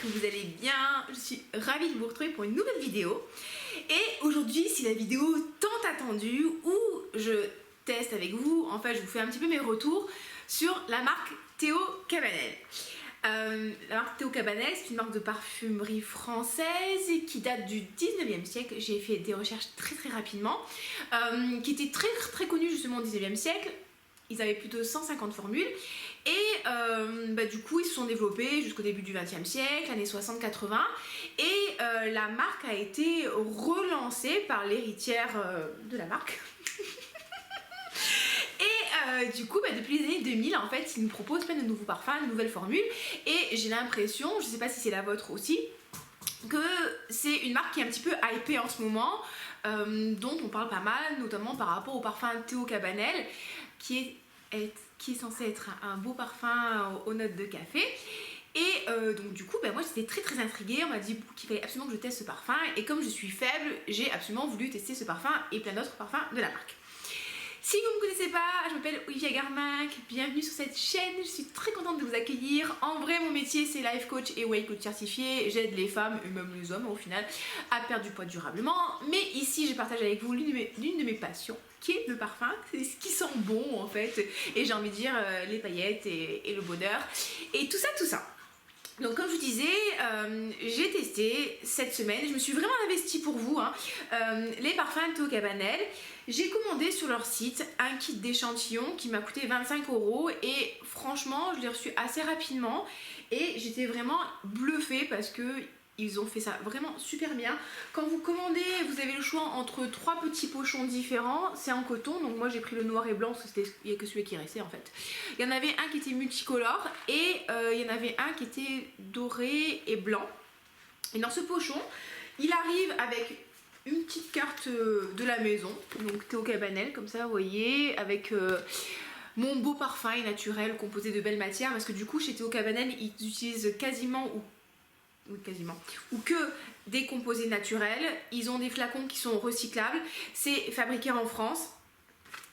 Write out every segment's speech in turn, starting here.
que vous allez bien. Je suis ravie de vous retrouver pour une nouvelle vidéo. Et aujourd'hui, c'est la vidéo tant attendue où je teste avec vous, en fait je vous fais un petit peu mes retours sur la marque Théo Cabanel. La marque Théo Cabanel, c'est une marque de parfumerie française qui date du 19e siècle. J'ai fait des recherches très rapidement, qui était très connue justement au 19e siècle. Ils avaient plus de 150 formules et du coup ils se sont développés jusqu'au début du 20e siècle, années 60-80, et la marque a été relancée par l'héritière de la marque. Du coup, depuis les années 2000, en fait, ils nous proposent plein de nouveaux parfums, de nouvelles formules. Et j'ai l'impression, je ne sais pas si c'est la vôtre aussi, que c'est une marque qui est un petit peu hypée en ce moment, dont on parle pas mal, notamment par rapport au parfum Théo Cabanel, qui est censé être un beau parfum aux notes de café. Et donc du coup, moi j'étais très intriguée. On m'a dit qu'il fallait absolument que je teste ce parfum. Et comme je suis faible, j'ai absolument voulu tester ce parfum et plein d'autres parfums de la marque. Si vous ne me connaissez pas, je m'appelle Olivia Garmac, bienvenue sur cette chaîne, je suis très contente de vous accueillir. En vrai, mon métier c'est life coach et weight coach certifié, j'aide les femmes et même les hommes au final à perdre du poids durablement. Mais ici, je partage avec vous l'une de mes passions, qui est le parfum, c'est ce qui sent bon en fait, et j'ai envie de dire les paillettes et le bonheur, et tout ça. Donc comme je vous disais, j'ai testé cette semaine, je me suis vraiment investie pour vous, les parfums Théo Cabanel. J'ai commandé sur leur site un kit d'échantillons qui m'a coûté 25 € et franchement je l'ai reçu assez rapidement et j'étais vraiment bluffée parce que ils ont fait ça vraiment super bien. Quand vous commandez, vous avez le choix entre 3 petits pochons différents, c'est en coton, donc moi j'ai pris le noir et blanc parce qu'il n'y a que celui qui restait en fait. Il y en avait un qui était multicolore et il y en avait un qui était doré et blanc. Et dans ce pochon, il arrive avec une petite carte de la maison, donc Théo Cabanel, comme ça vous voyez, avec mon beau parfum est naturel, composé de belles matières, parce que du coup chez Théo Cabanel, ils utilisent quasiment ou que des composés naturels. Ils ont des flacons qui sont recyclables, c'est fabriqué en France,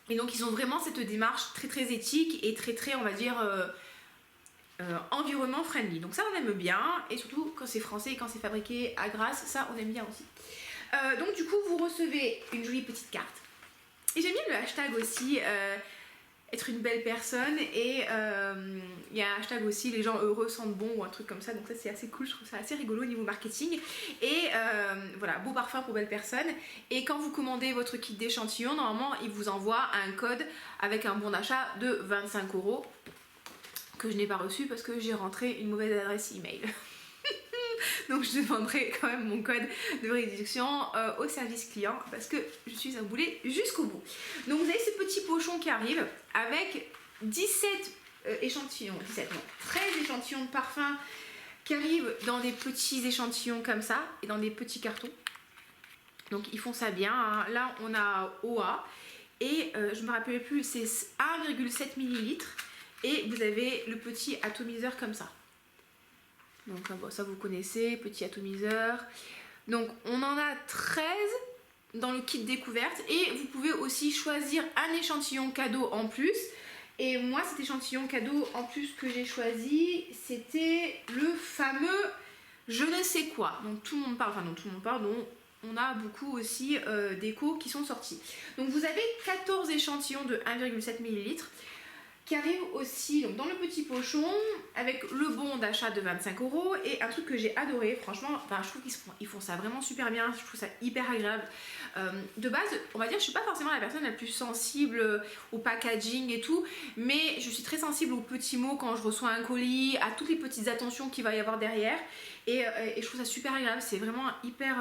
et donc ils ont vraiment cette démarche très éthique et très on va dire environnement friendly, donc ça on aime bien, et surtout quand c'est français et quand c'est fabriqué à Grasse, ça on aime bien aussi. Donc du coup vous recevez une jolie petite carte et j'aime bien le hashtag aussi être une belle personne, et il y a un hashtag aussi les gens heureux sentent bon ou un truc comme ça, donc ça c'est assez cool, je trouve ça assez rigolo au niveau marketing. Et voilà, beau parfum pour belle personne. Et quand vous commandez votre kit d'échantillons, normalement il vous envoie un code avec un bon d'achat de 25 € que je n'ai pas reçu parce que j'ai rentré une mauvaise adresse email. Donc je demanderai quand même mon code de réduction au service client parce que je suis un boulet jusqu'au bout. Donc vous avez ce petit pochon qui arrive avec 13 échantillons de parfum qui arrivent dans des petits échantillons comme ça et dans des petits cartons. Donc ils font ça bien, hein. Là on a OA et je me rappelle plus, c'est 1,7 ml et vous avez le petit atomiseur comme ça. Donc ça vous connaissez, petit atomiseur. Donc on en a 13 dans le kit découverte et vous pouvez aussi choisir un échantillon cadeau en plus. Et moi cet échantillon cadeau en plus que j'ai choisi, c'était le fameux je ne sais quoi. Donc tout le monde parle, donc on a beaucoup aussi d'échos qui sont sortis. Donc vous avez 14 échantillons de 1,7 ml. qui arrive aussi donc, dans le petit pochon avec le bon d'achat de 25 € et un truc que j'ai adoré, franchement, je trouve qu'ils font ça vraiment super bien, je trouve ça hyper agréable. De base, on va dire, je suis pas forcément la personne la plus sensible au packaging et tout, mais je suis très sensible aux petits mots quand je reçois un colis, à toutes les petites attentions qu'il va y avoir derrière, et je trouve ça super agréable, c'est vraiment hyper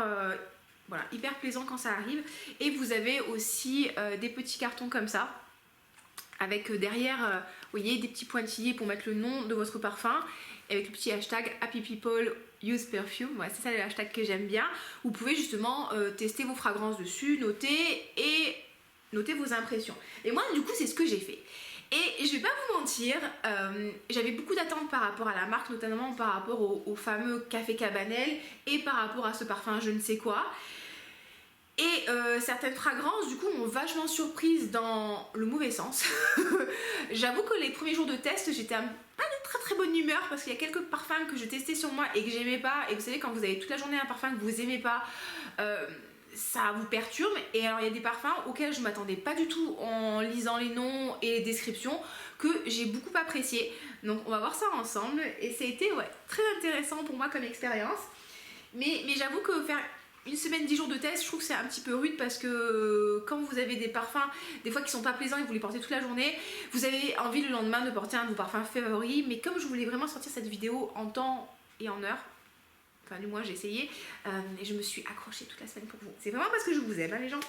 plaisant quand ça arrive. Et vous avez aussi des petits cartons comme ça, avec derrière, vous voyez, des petits pointillés pour mettre le nom de votre parfum, avec le petit hashtag Happy People Use Perfume. Voilà, c'est ça le hashtag que j'aime bien. Vous pouvez justement tester vos fragrances dessus, noter vos impressions. Et moi, du coup, c'est ce que j'ai fait. Et je vais pas vous mentir, j'avais beaucoup d'attentes par rapport à la marque, notamment par rapport au fameux Café Cabanel et par rapport à ce parfum je ne sais quoi. Et certaines fragrances du coup m'ont vachement surprise dans le mauvais sens. J'avoue que les premiers jours de test j'étais un peu très bonne humeur parce qu'il y a quelques parfums que je testais sur moi et que j'aimais pas. Et vous savez, quand vous avez toute la journée un parfum que vous aimez pas, ça vous perturbe. Et alors il y a des parfums auxquels je m'attendais pas du tout en lisant les noms et les descriptions, que j'ai beaucoup apprécié. Donc on va voir ça ensemble et ça a été très intéressant pour moi comme expérience. Mais j'avoue que faire une semaine, 10 jours de test, je trouve que c'est un petit peu rude parce que quand vous avez des parfums, des fois qui sont pas plaisants et que vous les portez toute la journée, vous avez envie le lendemain de porter un de vos parfums favoris. Mais comme je voulais vraiment sortir cette vidéo en temps et en heure, enfin du moins j'ai essayé, et je me suis accrochée toute la semaine pour vous. C'est vraiment parce que je vous aime, hein, les gens.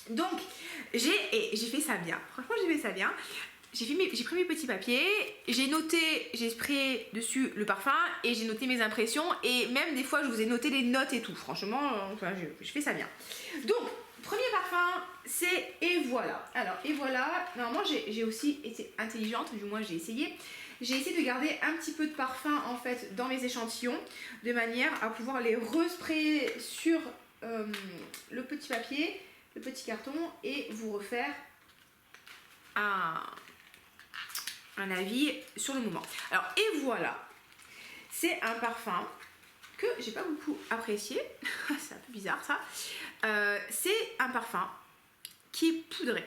Donc j'ai fait ça bien, franchement j'ai fait ça bien. J'ai pris mes petits papiers, j'ai noté, j'ai sprayé dessus le parfum et j'ai noté mes impressions et même des fois je vous ai noté les notes et tout. Franchement, enfin, je fais ça bien. Donc, premier parfum, c'est Et voilà. Alors, Et voilà, normalement j'ai aussi été intelligente, du moins j'ai essayé. J'ai essayé de garder un petit peu de parfum en fait dans mes échantillons de manière à pouvoir les resprayer sur le petit papier, le petit carton et vous refaire un avis sur le moment. Alors, Et voilà, c'est un parfum que j'ai pas beaucoup apprécié. C'est un peu bizarre ça. C'est un parfum qui est poudré.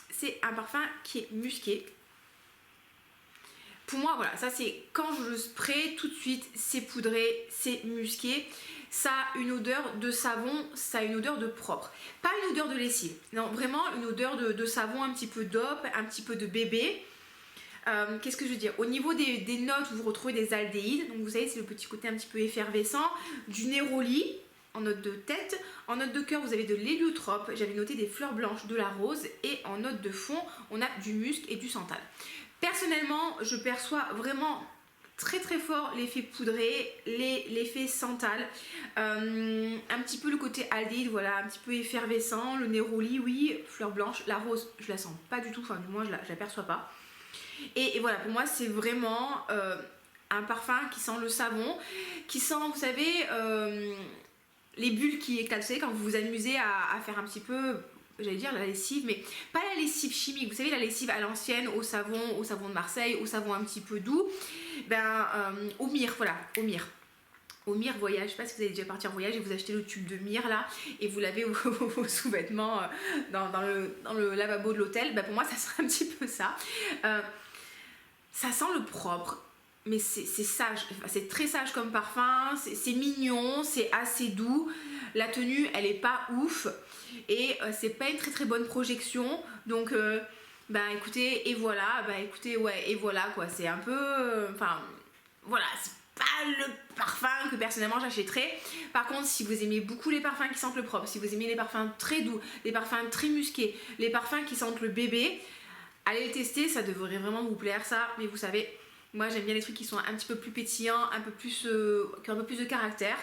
C'est un parfum qui est musqué. Pour moi, voilà, ça c'est quand je le spray, tout de suite, c'est poudré, c'est musqué. Ça a une odeur de savon, ça a une odeur de propre. Pas une odeur de lessive, non, vraiment une odeur de savon, un petit peu d'op, un petit peu de bébé. Qu'est-ce que je veux dire? Au niveau des notes, vous retrouvez des aldéhydes. Donc vous savez, c'est le petit côté un petit peu effervescent. Du néroli en note de tête. En note de cœur, vous avez de l'héliotrope. J'avais noté des fleurs blanches, de la rose. Et en note de fond, on a du musc et du santal. Personnellement, je perçois vraiment très très fort l'effet poudré, l'effet santal, un petit peu le côté aldéhyde, voilà, un petit peu effervescent. Le néroli, oui, fleurs blanches. La rose, je la sens pas du tout, enfin du moins je la perçois pas. Et voilà, pour moi c'est vraiment un parfum qui sent le savon, qui sent, vous savez, les bulles qui éclatent, vous savez, quand vous vous amusez à faire un petit peu, j'allais dire la lessive, mais pas la lessive chimique, vous savez, la lessive à l'ancienne, au savon de Marseille, au savon un petit peu doux, au myrrhe, voilà, au myrrhe. Au myrrhe voyage, je sais pas si vous avez déjà parti en voyage et vous achetez le tube de myrrhe là et vous lavez vos sous-vêtements dans le lavabo de l'hôtel, pour moi ça sent un petit peu ça. Ça sent le propre, mais c'est sage, c'est très sage comme parfum, c'est mignon, c'est assez doux. La tenue, elle est pas ouf et c'est pas une très très bonne projection. Donc, écoutez, Et voilà, écoutez, ouais, Et voilà quoi, c'est un peu. Voilà, c'est pas le parfum que personnellement j'achèterais. Par contre, si vous aimez beaucoup les parfums qui sentent le propre, si vous aimez les parfums très doux, les parfums très musqués, les parfums qui sentent le bébé, allez le tester, ça devrait vraiment vous plaire ça. Mais vous savez, moi j'aime bien les trucs qui sont un petit peu plus pétillants, un peu plus, qui ont un peu plus de caractère.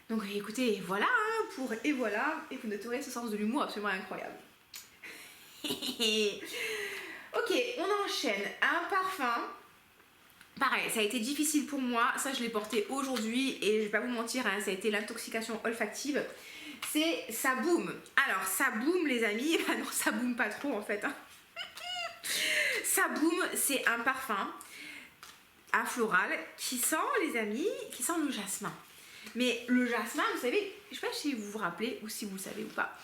Donc écoutez, Et voilà pour Et voilà, et vous noterez ce sens de l'humour absolument incroyable. Ok, on enchaîne. Un parfum. Pareil, ça a été difficile pour moi, ça je l'ai porté aujourd'hui et je vais pas vous mentir, hein, ça a été l'intoxication olfactive. C'est Saboum. Alors Saboum les amis, non ça boum pas trop en fait. Hein. Saboum, c'est un parfum à floral qui sent, les amis, qui sent le jasmin. Mais le jasmin, vous savez, je sais pas si vous vous rappelez ou si vous le savez ou pas.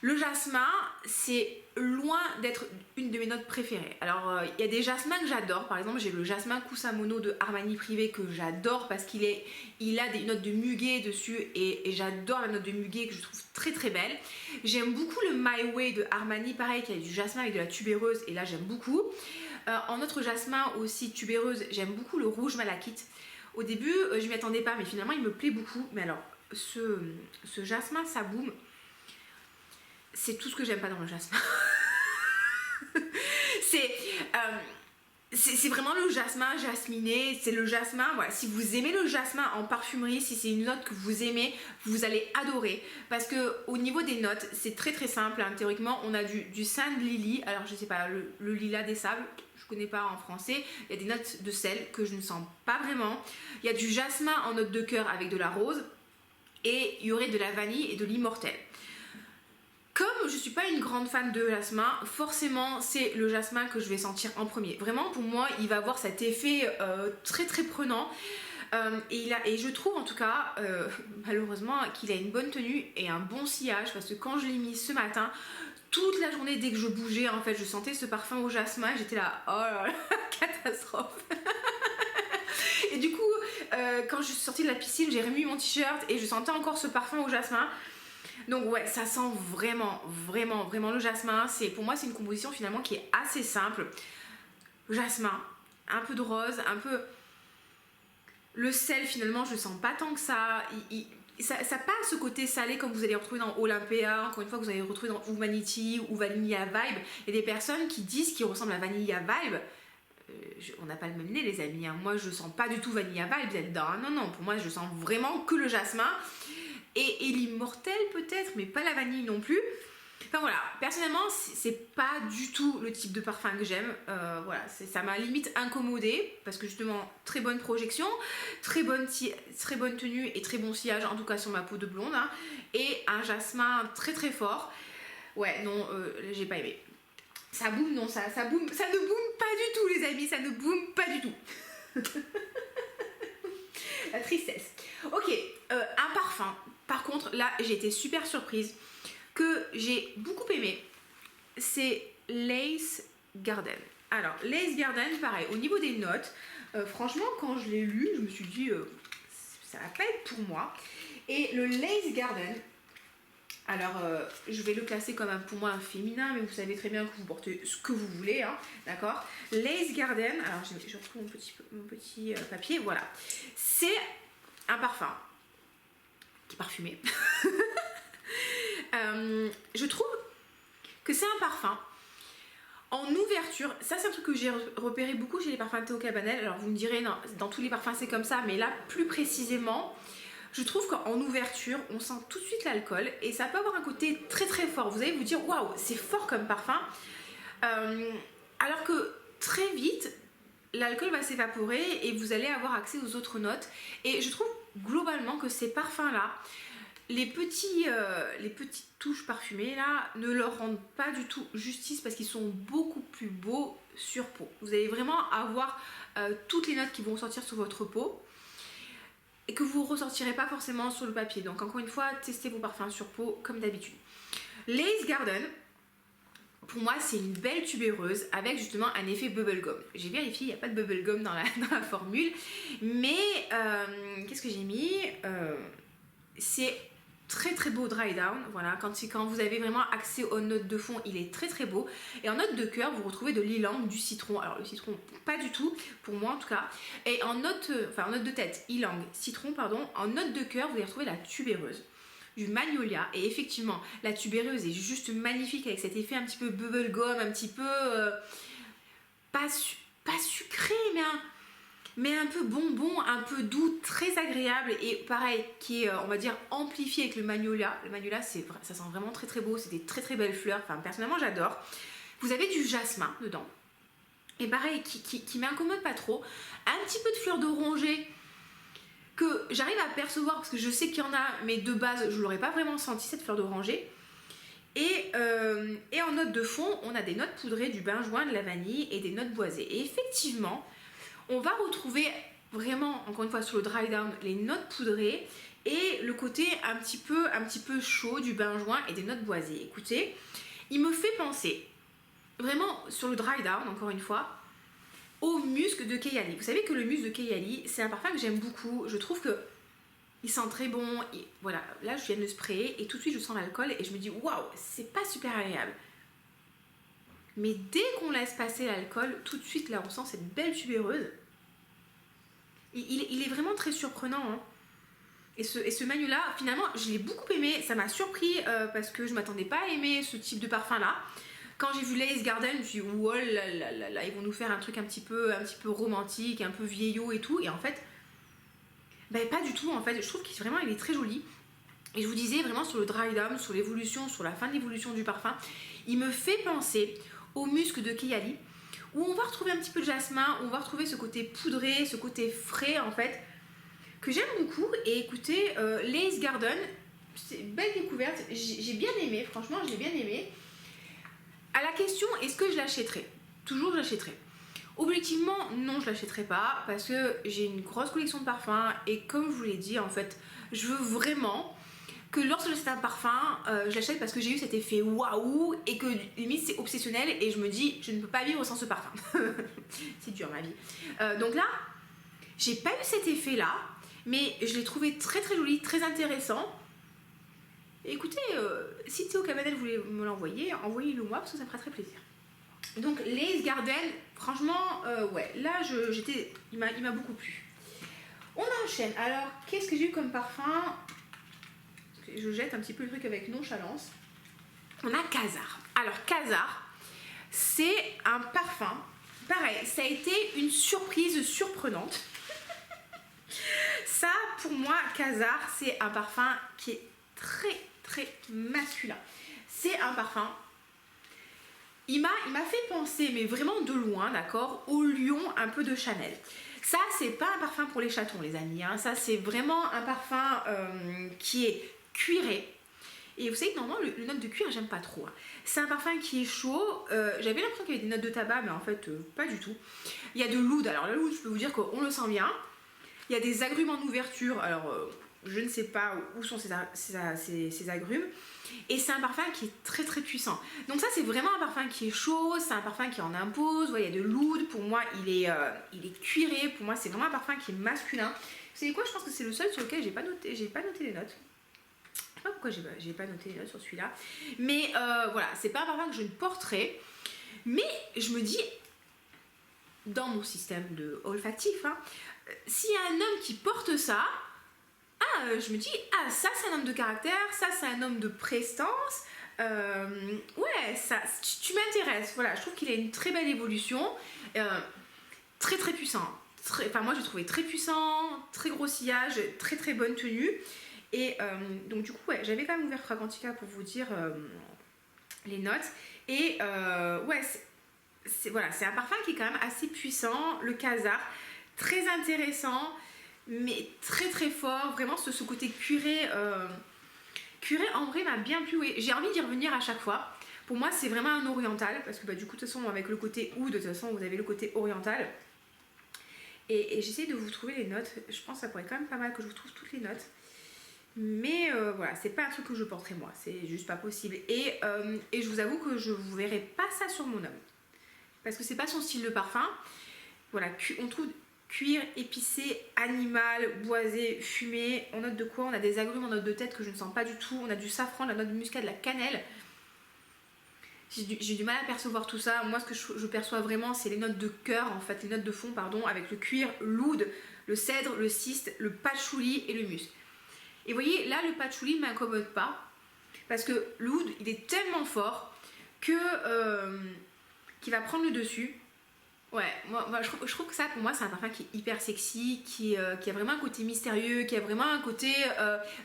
Le jasmin, c'est loin d'être une de mes notes préférées. Alors, il y a des jasmins que j'adore. Par exemple, j'ai le jasmin Kusamono de Armani Privé que j'adore parce qu'il a des notes de muguet dessus et j'adore la note de muguet que je trouve très très belle. J'aime beaucoup le My Way de Armani, pareil, qui a du jasmin avec de la tubéreuse et là j'aime beaucoup. En autre jasmin aussi tubéreuse, j'aime beaucoup le rouge malachite. Au début, je m'y attendais pas, mais finalement il me plaît beaucoup. Mais alors, ce jasmin Saboum, c'est tout ce que j'aime pas dans le jasmin. c'est vraiment le jasmin jasminé, c'est le jasmin, voilà, si vous aimez le jasmin en parfumerie, si c'est une note que vous aimez, vous allez adorer, parce que au niveau des notes, c'est très très simple, hein. Théoriquement, on a du sand lily, alors je sais pas, le lilas des sables, je connais pas en français, il y a des notes de sel que je ne sens pas vraiment, il y a du jasmin en note de cœur avec de la rose, et il y aurait de la vanille et de l'immortel. Comme je suis pas une grande fan de jasmin, forcément c'est le jasmin que je vais sentir en premier. Vraiment pour moi il va avoir cet effet très très prenant. Et je trouve en tout cas malheureusement qu'il a une bonne tenue et un bon sillage, parce que quand je l'ai mis ce matin, toute la journée dès que je bougeais en fait je sentais ce parfum au jasmin et j'étais là oh là là catastrophe. Et du coup quand je suis sortie de la piscine j'ai remis mon t-shirt et je sentais encore ce parfum au jasmin. Donc ouais, ça sent vraiment, vraiment, vraiment le jasmin. Pour moi, c'est une composition finalement qui est assez simple. Jasmin, un peu de rose, un peu... Le sel finalement, je le sens pas tant que ça. Ça pas ce côté salé comme vous allez retrouver dans Olympia, encore une fois que vous allez retrouver dans Humanity ou Vanilla Vibe. Il y a des personnes qui disent qu'ils ressemblent à Vanilla Vibe. On n'a pas le même nez les amis, hein. Moi je sens pas du tout Vanilla Vibe là-dedans. Non, non, pour moi je sens vraiment que le jasmin. Et l'immortel peut-être, mais pas la vanille non plus. Enfin voilà, personnellement c'est pas du tout le type de parfum que j'aime. Voilà, ça m'a limite incommodée parce que justement très bonne projection, très bonne tenue et très bon sillage en tout cas sur ma peau de blonde, hein, et un jasmin très très fort. Ouais non, j'ai pas aimé. Ça boum, non, ça boum, ça ne boum pas du tout les amis, ça ne boum pas du tout. La tristesse. Ok, un parfum. Par contre, là, j'ai été super surprise, que j'ai beaucoup aimé. C'est Lace Garden. Alors, Lace Garden, pareil, au niveau des notes, franchement, quand je l'ai lu, je me suis dit, ça va pas être pour moi. Et le Lace Garden, alors, je vais le classer comme pour moi un féminin, mais vous savez très bien que vous portez ce que vous voulez, hein, d'accord. Lace Garden, alors je retrouve mon petit papier, voilà. C'est un parfum qui est parfumé. Je trouve que c'est un parfum en ouverture. Ça c'est un truc que j'ai repéré beaucoup chez les parfums Théo Cabanel. Alors vous me direz non, dans tous les parfums c'est comme ça, mais là plus précisément je trouve qu'en ouverture on sent tout de suite l'alcool et ça peut avoir un côté très très fort. Vous allez vous dire waouh, c'est fort comme parfum, alors que très vite l'alcool va s'évaporer et vous allez avoir accès aux autres notes. Et je trouve globalement que ces parfums là, les petites touches parfumées là, ne leur rendent pas du tout justice parce qu'ils sont beaucoup plus beaux sur peau. Vous allez vraiment avoir toutes les notes qui vont sortir sur votre peau et que vous ne ressortirez pas forcément sur le papier. Donc encore une fois, testez vos parfums sur peau comme d'habitude. Lace Garden, pour moi c'est une belle tubéreuse avec justement un effet bubblegum. J'ai vérifié, il n'y a pas de bubblegum dans la formule, mais qu'est-ce que j'ai mis, c'est très très beau dry down, voilà, quand vous avez vraiment accès aux notes de fond, il est très très beau. Et en note de cœur, vous retrouvez de l'ylang, du citron, alors le citron pas du tout, pour moi en tout cas. Et en note de tête, ylang, citron pardon, en note de cœur, vous allez retrouver la tubéreuse, du magnolia, et effectivement la tubéreuse est juste magnifique avec cet effet un petit peu bubblegum, un petit peu pas sucré mais un peu bonbon, un peu doux, très agréable, et pareil qui est on va dire amplifié avec le magnolia. Le magnolia ça sent vraiment très très beau, c'est des très très belles fleurs, enfin personnellement j'adore. Vous avez du jasmin dedans et pareil qui m'incommode pas trop, un petit peu de fleurs d'oranger que j'arrive à percevoir parce que je sais qu'il y en a, mais de base je l'aurais pas vraiment senti cette fleur d'oranger. Et en note de fond on a des notes poudrées, du benjoin, de la vanille et des notes boisées. Et effectivement on va retrouver vraiment, encore une fois sur le dry down, les notes poudrées et le côté un petit peu chaud du benjoin et des notes boisées. Écoutez, il me fait penser vraiment sur le dry down, encore une fois, au musc de Kayali. Vous savez que le musc de Kayali, c'est un parfum que j'aime beaucoup. Je trouve que il sent très bon. Et voilà, là je viens de le sprayer et tout de suite je sens l'alcool et je me dis waouh, c'est pas super agréable. Mais dès qu'on laisse passer l'alcool, tout de suite là on sent cette belle tubéreuse. Il est vraiment très surprenant, hein. Et ce magnolia, finalement, je l'ai beaucoup aimé. Ça m'a surpris parce que je m'attendais pas à aimer ce type de parfum là. Quand j'ai vu Lace Garden, je me suis dit oh là là là, ils vont nous faire un truc un petit peu romantique, un peu vieillot et tout. Et en fait, ben pas du tout en fait. Je trouve qu'il vraiment il est très joli. Et je vous disais vraiment sur le dry down, sur l'évolution, sur la fin de l'évolution du parfum, il me fait penser au musc de Kayali, où on va retrouver un petit peu de jasmin, on va retrouver ce côté poudré, ce côté frais en fait, que j'aime beaucoup. Et écoutez, Lace Garden, c'est une belle découverte. J'ai bien aimé, franchement, je l'ai bien aimé. À la question, est-ce que je l'achèterai? Toujours, je l'achèterai. Objectivement, non, je l'achèterai pas parce que j'ai une grosse collection de parfums et comme je vous l'ai dit, en fait, je veux vraiment que lorsque j'achète un parfum, je l'achète parce que j'ai eu cet effet waouh et que limite c'est obsessionnel et je me dis, je ne peux pas vivre sans ce parfum. C'est dur ma vie. Donc là, j'ai pas eu cet effet-là, mais je l'ai trouvé très très joli, très intéressant. Et écoutez, si Théo Cabanel voulait me l'envoyer, envoyez-le moi parce que ça me fera très plaisir. Donc Lace Garden, franchement, ouais, là il m'a beaucoup plu. On enchaîne. Alors, qu'est-ce que j'ai eu comme parfum? Je jette un petit peu le truc avec nonchalance. On a Khazar. Alors Khazar, c'est un parfum. Pareil, ça a été une surprise surprenante. Ça, pour moi, Khazar, c'est un parfum qui est très très masculin. C'est un parfum. Il m'a fait penser, mais vraiment de loin, d'accord, au lion un peu de Chanel. Ça, c'est pas un parfum pour les chatons, les amis. Hein. Ça, c'est vraiment un parfum qui est cuiré. Et vous savez que normalement, le note de cuir, j'aime pas trop. Hein. C'est un parfum qui est chaud. J'avais l'impression qu'il y avait des notes de tabac, mais en fait, pas du tout. Il y a de l'oud. Alors, le oud, je peux vous dire qu'on le sent bien. Il y a des agrumes en ouverture. Alors, je ne sais pas où sont ces agrumes. Et c'est un parfum qui est très très puissant. Donc ça, c'est vraiment un parfum qui est chaud. C'est un parfum qui en impose. Ouais, il y a de l'oud. Pour moi, il est cuiré. Pour moi, c'est vraiment un parfum qui est masculin. Vous savez quoi? Je pense que c'est le seul sur lequel j'ai pas noté les notes. Je sais pas pourquoi j'ai pas noté les notes sur celui-là. Mais voilà, c'est pas un parfum que je ne porterai. Mais je me dis, dans mon système de olfactif, hein, s'il y a un homme qui porte ça, je me dis, ça c'est un homme de caractère, ça c'est un homme de prestance. Ouais, ça, tu m'intéresses. Voilà, je trouve qu'il a une très belle évolution. Très très puissant. Enfin, moi j'ai trouvé très puissant, très gros sillage, très très bonne tenue. Et donc du coup, ouais, j'avais quand même ouvert Fragrantica pour vous dire les notes. Et ouais, voilà, c'est un parfum qui est quand même assez puissant, le Khazar, très intéressant, mais très très fort. Vraiment, ce côté cuiré, en vrai m'a bien plu. Oui. J'ai envie d'y revenir à chaque fois. Pour moi, c'est vraiment un oriental, parce que du coup, de toute façon, avec le côté oud, de toute façon, vous avez le côté oriental. Et j'essaie de vous trouver les notes. Je pense que ça pourrait quand même pas mal que je vous trouve toutes les notes. Mais voilà, c'est pas un truc que je porterai moi, c'est juste pas possible. Et je vous avoue que je vous verrai pas ça sur mon homme. Parce que c'est pas son style de parfum. Voilà, on trouve cuir, épicé, animal, boisé, fumé. On note de quoi? On a des agrumes en note de tête que je ne sens pas du tout. On a du safran, la note de muscade, la cannelle. J'ai du mal à percevoir tout ça. Moi, ce que je perçois vraiment, c'est les notes de cœur, en fait, les notes de fond, pardon, avec le cuir, l'oud, le cèdre, le cyste, le patchouli et le musc. Et vous voyez, là, le patchouli ne m'incommode pas. Parce que l'oud, il est tellement fort que qu'il va prendre le dessus. Ouais, moi je trouve que ça, pour moi, c'est un parfum qui est hyper sexy, qui a vraiment un côté mystérieux, qui a vraiment un côté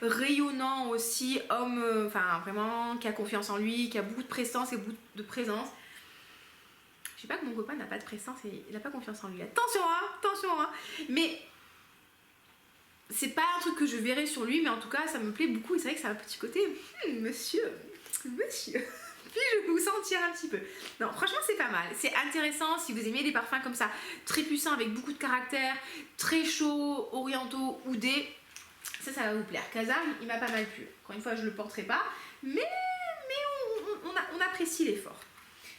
rayonnant aussi, homme, enfin vraiment, qui a confiance en lui, qui a beaucoup de prestance et beaucoup de présence. Je sais pas que mon copain n'a pas de prestance et il n'a pas confiance en lui. Attention, hein. Mais c'est pas un truc que je verrai sur lui, mais en tout cas, ça me plaît beaucoup. Et c'est vrai que ça a un petit côté, monsieur. Puis-je vous sentir un petit peu? Non, franchement, c'est pas mal. C'est intéressant si vous aimez des parfums comme ça, très puissants, avec beaucoup de caractère, très chauds, orientaux, oudés. Ça va vous plaire. Khazar, il m'a pas mal plu. Encore une fois, je le porterai pas, mais on apprécie l'effort.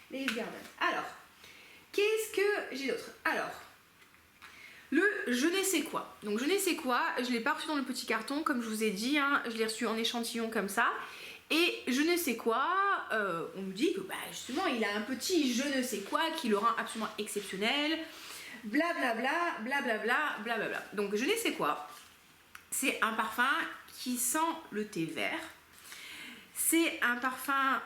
Les Garden. Alors, qu'est-ce que j'ai d'autre? Alors, le je ne sais quoi. Donc, je ne sais quoi, je l'ai pas reçu dans le petit carton, comme je vous ai dit, hein, je l'ai reçu en échantillon comme ça. Et je ne sais quoi, on me dit que justement il a un petit je ne sais quoi qui le rend absolument exceptionnel, blablabla, blablabla, blablabla. Donc je ne sais quoi, c'est un parfum qui sent le thé vert. C'est un parfum,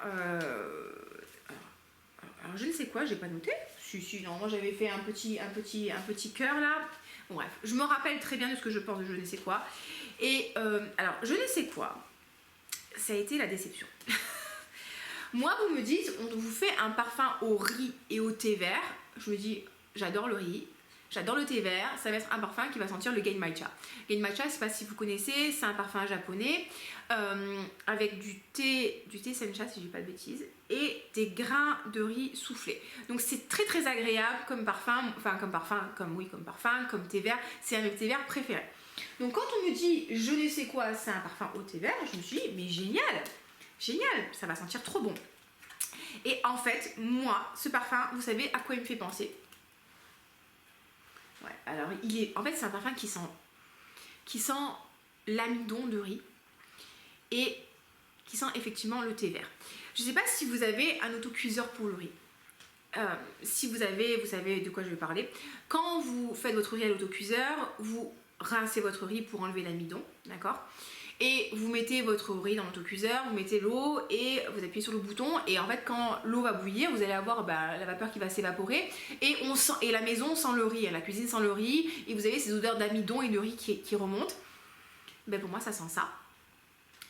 alors je ne sais quoi, j'ai pas noté. Si, normalement j'avais fait un petit cœur là. Bon, bref, je me rappelle très bien de ce que je pense de je ne sais quoi. Et alors je ne sais quoi, ça a été la déception. Moi, vous me dites, on vous fait un parfum au riz et au thé vert. Je me dis, j'adore le riz, J'adore le thé vert, ça va être un parfum qui va sentir le Gain Matcha. Gain Matcha, je ne sais pas si vous connaissez, c'est un parfum japonais avec du thé sencha si je dis pas de bêtises, et des grains de riz soufflés. Donc c'est très très agréable comme parfum, comme thé vert, c'est un de mes thés verts préférés. Donc quand on me dit je ne sais quoi, c'est un parfum au thé vert, je me suis dit mais génial, ça va sentir trop bon. Et en fait, moi, ce parfum, vous savez à quoi il me fait penser? Ouais, alors en fait c'est un parfum qui sent l'amidon de riz et qui sent effectivement le thé vert. Je ne sais pas si vous avez un autocuiseur pour le riz. Si vous avez, vous savez de quoi je vais parler. Quand vous faites votre riz à l'autocuiseur, vous rincez votre riz pour enlever l'amidon, d'accord? Et vous mettez votre riz dans l'autocuiseur, vous mettez l'eau et vous appuyez sur le bouton, et en fait quand l'eau va bouillir, vous allez avoir la vapeur qui va s'évaporer et la maison sent le riz, la cuisine sent le riz, et vous avez ces odeurs d'amidon et de riz qui remontent. Ben pour moi ça sent ça.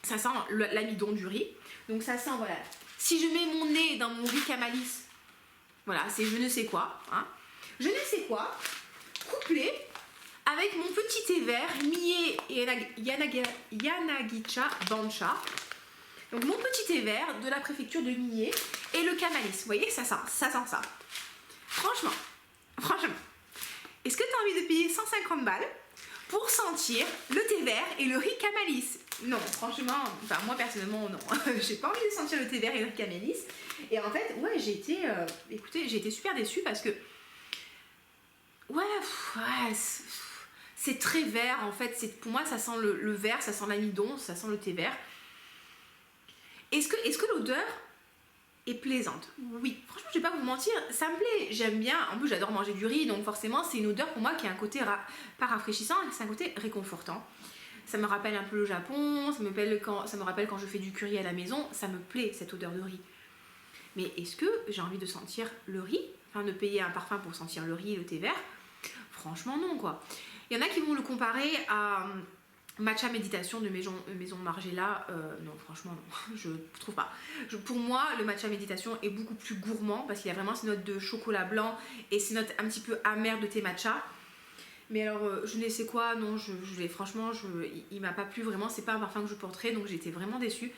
Ça sent l'amidon du riz. Donc ça sent, voilà. Si je mets mon nez dans mon riz Camalis, voilà, c'est je ne sais quoi, hein. Je ne sais quoi, couplé avec mon petit thé vert Mie Yanagicha Bancha. Donc mon petit thé vert de la préfecture de Mie et le Camalis. Vous voyez, ça sent ça. Franchement, est-ce que tu as envie de payer 150 balles pour sentir le thé vert et le riz Camalis? Non, franchement, enfin moi personnellement non. J'ai pas envie de sentir le thé vert et le riz Camalis. Et en fait, ouais, j'ai été super déçue parce que c'est très vert en fait. Pour moi, ça sent le vert, ça sent l'amidon, ça sent le thé vert. Est-ce que l'odeur est plaisante? Oui, franchement, je vais pas vous mentir, ça me plaît. J'aime bien. En plus, j'adore manger du riz, donc forcément, c'est une odeur pour moi qui a un côté pas rafraîchissant, c'est un côté réconfortant. Ça me rappelle un peu le Japon, ça me rappelle quand je fais du curry à la maison, ça me plaît cette odeur de riz. Mais est-ce que j'ai envie de sentir le riz? Enfin, de payer un parfum pour sentir le riz et le thé vert? Franchement, non, quoi. Il y en a qui vont le comparer à Matcha Méditation de Maison Margiela. Non, franchement, non, je trouve pas. Pour moi, le Matcha Méditation est beaucoup plus gourmand parce qu'il y a vraiment ces notes de chocolat blanc et ces notes un petit peu amères de thé matcha. Mais alors, je ne sais quoi, non, franchement, il m'a pas plu vraiment. C'est pas un parfum que je porterais, donc j'étais vraiment déçue.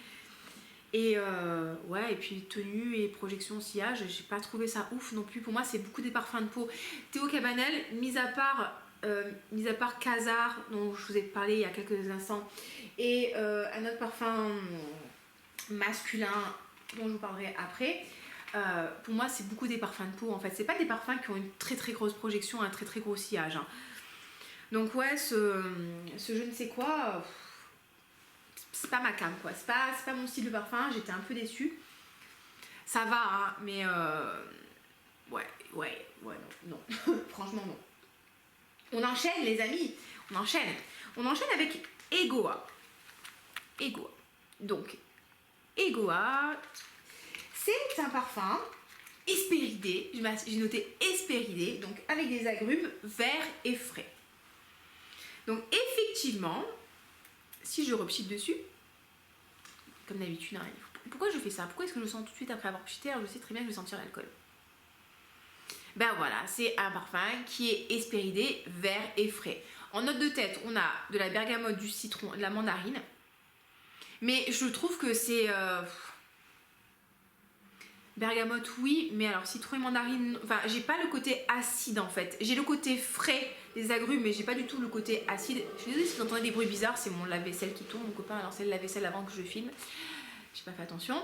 Et ouais, et puis tenue et projection sillage, j'ai pas trouvé ça ouf non plus. Pour moi, c'est beaucoup des parfums de peau. Théo Cabanel, mis à part Khazar, dont je vous ai parlé il y a quelques instants, et un autre parfum masculin dont je vous parlerai après. Pour moi, c'est beaucoup des parfums de peau en fait. C'est pas des parfums qui ont une très très grosse projection, un très très gros sillage. Hein. Donc, ouais, ce je ne sais quoi. C'est pas ma cam quoi, c'est pas mon style de parfum, j'étais un peu déçue. Ça va, hein, mais ouais, non. Franchement non. On enchaîne les amis, on enchaîne avec Egoa. Donc, Egoa, c'est un parfum hespéridé, j'ai noté hespéridé, donc avec des agrumes verts et frais. Donc effectivement, si je repchite dessus, comme d'habitude, hein, pourquoi je fais ça? Pourquoi est-ce que je sens tout de suite après avoir pchité alors je sais très bien que je vais sentir l'alcool? Ben voilà, c'est un parfum qui est hespéridé, vert et frais. En note de tête, on a de la bergamote, du citron, de la mandarine. Mais je trouve que c'est... bergamote, oui, mais alors citron et mandarine... Enfin, j'ai pas le côté acide en fait. J'ai le côté frais des agrumes, mais j'ai pas du tout le côté acide. Je suis désolée si vous entendez des bruits bizarres, c'est mon lave-vaisselle qui tourne. Mon copain a lancé le lave-vaisselle avant que je filme. J'ai pas fait attention.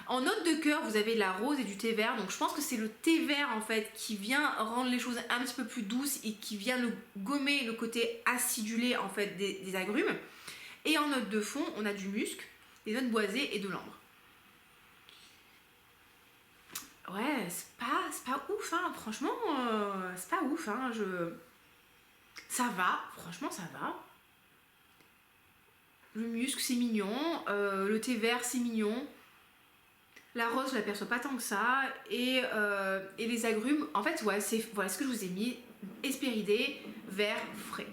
En note de cœur, vous avez de la rose et du thé vert. Donc je pense que c'est le thé vert en fait qui vient rendre les choses un petit peu plus douces et qui vient gommer le côté acidulé en fait des agrumes. Et en note de fond, on a du musc, des notes boisées et de l'ambre. Ouais, c'est pas ouf, hein. Franchement, c'est pas ouf, hein. Ça va, franchement, ça va. Le musc, c'est mignon. Le thé vert, c'est mignon. La rose, je l'aperçois pas tant que ça. Et les agrumes, en fait, ouais, voilà ce que je vous ai mis. Hespéridé, vert, frais.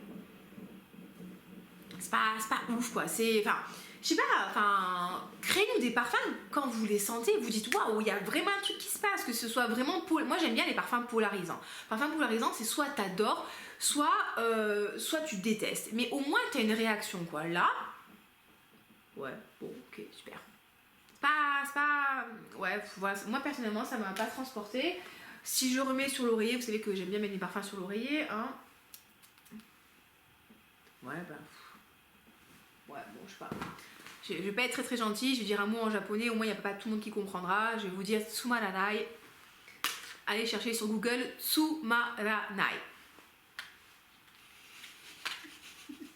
C'est pas ouf, quoi. Enfin, je je sais pas, enfin, créez-nous des parfums quand vous les sentez, vous dites waouh, il y a vraiment un truc qui se passe, que ce soit vraiment. Moi j'aime bien les parfums polarisants. Parfum polarisant, c'est soit t'adores, soit tu détestes. Mais au moins t'as une réaction quoi. Là, ouais, bon, ok, super. C'est pas. Ouais, voilà. Moi personnellement, ça m'a pas transporté. Si je remets sur l'oreiller, vous savez que j'aime bien mettre des parfums sur l'oreiller, hein. Ouais, bah. Ouais, bon, je sais pas. Je vais pas être très très gentille, je vais dire un mot en japonais, au moins il n'y a pas tout le monde qui comprendra. Je vais vous dire Tsumaranai. Allez chercher sur Google Tsumaranai.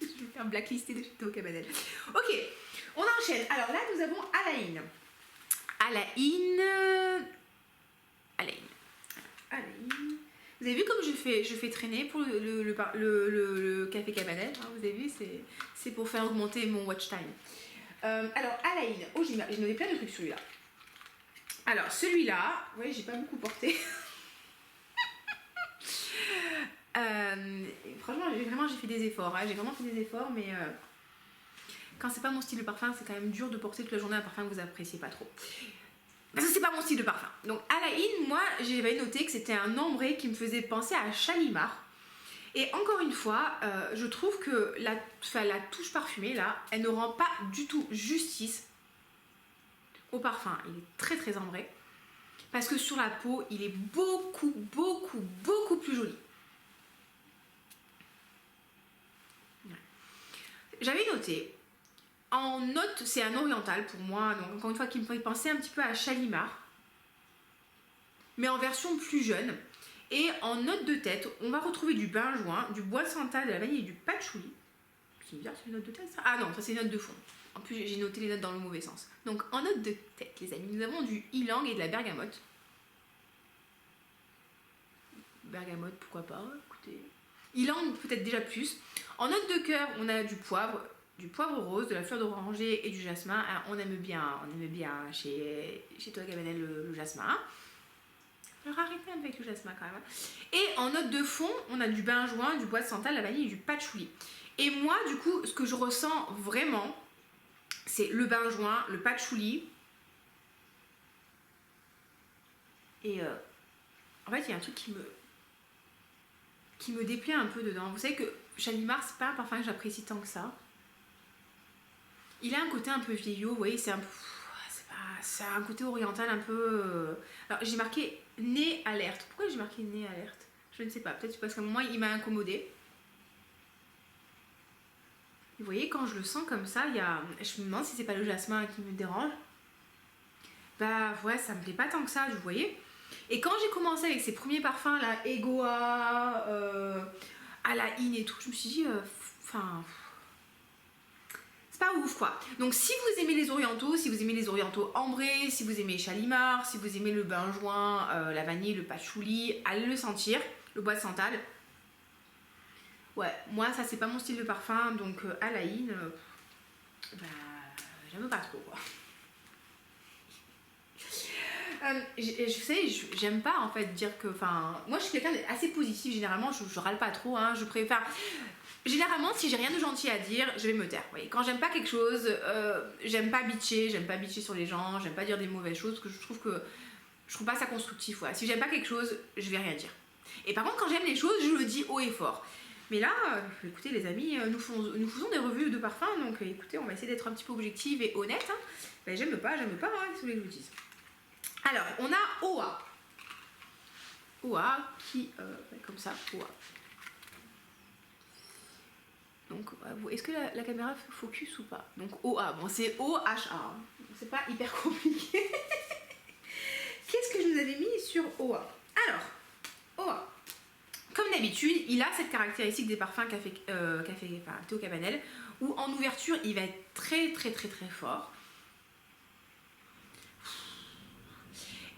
Je vais faire blacklister de chez Théo Cabanel. Ok, on enchaîne. Alors là, nous avons Alain. Vous avez vu comme je fais traîner pour le café Cabanel, hein, vous avez vu, c'est pour faire augmenter mon watch time. Alors Alain, oh j'ai noté plein de trucs sur celui-là. Alors celui-là, oui j'ai pas beaucoup porté. Franchement j'ai fait des efforts, hein, j'ai vraiment fait des efforts, mais quand c'est pas mon style de parfum, c'est quand même dur de porter toute la journée un parfum que vous appréciez pas trop. Parce que c'est pas mon style de parfum. Donc Alain, moi j'avais noté que c'était un ambré qui me faisait penser à Shalimar. Et encore une fois, je trouve que la touche parfumée là, elle ne rend pas du tout justice au parfum. Il est très très ambré. Parce que sur la peau, il est beaucoup plus joli. Ouais. J'avais noté, en note, c'est un oriental pour moi, donc encore une fois qui me fait penser un petit peu à Shalimar, mais en version plus jeune. Et en note de tête, on va retrouver du benjoin, du bois de santal, de la vanille et du patchouli. C'est bizarre, c'est une note de tête ça? Ah non, ça c'est une note de fond. En plus, j'ai noté les notes dans le mauvais sens. Donc en note de tête, les amis, nous avons du ylang et de la bergamote. Bergamote, pourquoi pas, écoutez. Ylang, peut-être déjà plus. En note de cœur, on a du poivre rose, de la fleur d'oranger et du jasmin. Alors, on aime bien chez Théo Cabanel le jasmin. Alors arrêtez avec le jasmin quand même. Et en note de fond, on a du benjoin, du bois de santal, la vanille et du patchouli. Et moi, du coup, ce que je ressens vraiment, c'est le benjoin, le patchouli. Et en fait, il y a un truc qui me déplaît un peu dedans. Vous savez que Shalimar, c'est pas un parfum que j'apprécie tant que ça. Il a un côté un peu vieillot, vous voyez, c'est un côté oriental un peu. Alors j'ai marqué nez alerte. Pourquoi j'ai marqué nez alerte? Je ne sais pas, peut-être parce qu'à un moment il m'a incommodé. Vous voyez, quand je le sens comme ça, je me demande si c'est pas le jasmin qui me dérange. Bah ouais, ça me plaît pas tant que ça, vous voyez. Et quand j'ai commencé avec ces premiers parfums là, Egoa, Alain et tout, je me suis dit, pas ouf quoi. Donc si vous aimez les orientaux, si vous aimez les orientaux ambrés, si vous aimez Shalimar, si vous aimez le benjoin, la vanille, le patchouli, allez le sentir, le bois de santal. Ouais, moi ça c'est pas mon style de parfum, donc Alain, j'aime pas trop quoi. Je sais, j'aime pas en fait dire que, moi je suis quelqu'un d'assez positif généralement, je râle pas trop, hein, je préfère. Généralement, si j'ai rien de gentil à dire, je vais me taire. Oui. Quand j'aime pas quelque chose, j'aime pas bitcher sur les gens, j'aime pas dire des mauvaises choses, parce que je trouve pas ça constructif. Ouais. Si j'aime pas quelque chose, je vais rien dire. Et par contre, quand j'aime les choses, je le dis haut et fort. Mais là, écoutez les amis, nous faisons des revues de parfums, donc écoutez, on va essayer d'être un petit peu objective et honnête. Hein. Ben, j'aime pas, hein, si vous voulez que je vous dise. Alors, on a Oa. Oa qui, comme ça, Oa. Donc, est-ce que la caméra focus ou pas? Donc, OA, bon, c'est OHA, c'est pas hyper compliqué. Qu'est-ce que je vous avais mis sur OA? Alors, OA, comme d'habitude, il a cette caractéristique des parfums Théo Cabanel, où en ouverture, il va être très fort.